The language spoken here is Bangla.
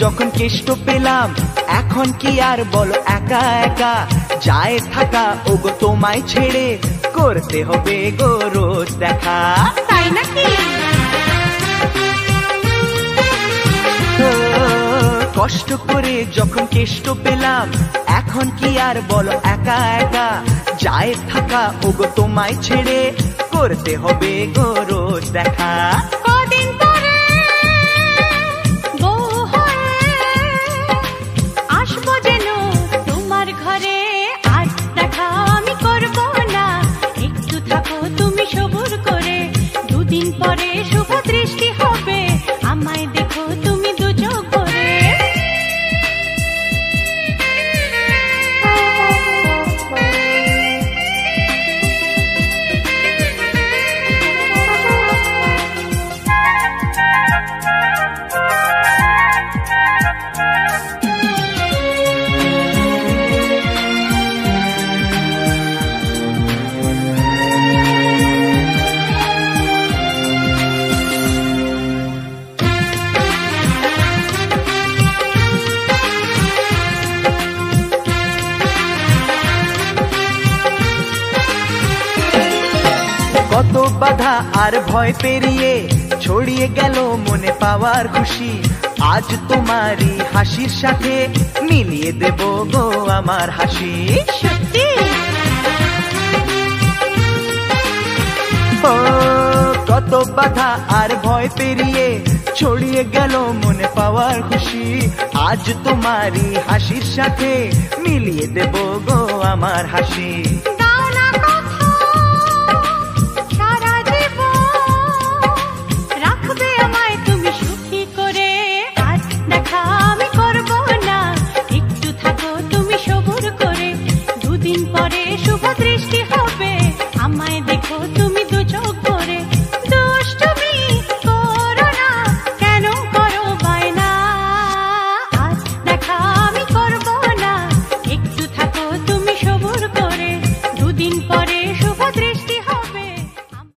যখন কেষ্ট পেলাম, এখন কি আর বলো একা একা যায় থাকা, ওগো তোমায় ছেড়ে করতে হবে গো রোজ দেখা। তাই নাকি? কষ্ট করে যখন কেষ্ট পেলাম, এখন কি আর বলো একা একা যায় থাকা, ওগো তোমায় ছেড়ে করতে হবে গো রোজ দেখা। কদিন পরে বউ হয়ে আসবো যেন তোমার ঘরে, আর দেখা আমি করব না, একটু থাকো তুমি সবুর করে, দুদিন পরে শুভ দৃষ্টি হবে, আমায় দেখো তুমি দু চোখ ভরে। কত বাধা আর ভয় পেরিয়ে ছড়িয়ে গেল মনে পাওয়ার খুশি, আজ তোমারই হাসির সাথে মিলিয়ে দেব গো আমার হাসি। সত্যি? ও কত বাধা আর ভয় পেরিয়ে ছড়িয়ে গেল মনে পাওয়ার খুশি, আজ তোমারই হাসির সাথে মিলিয়ে দেব গো আমার হাসি।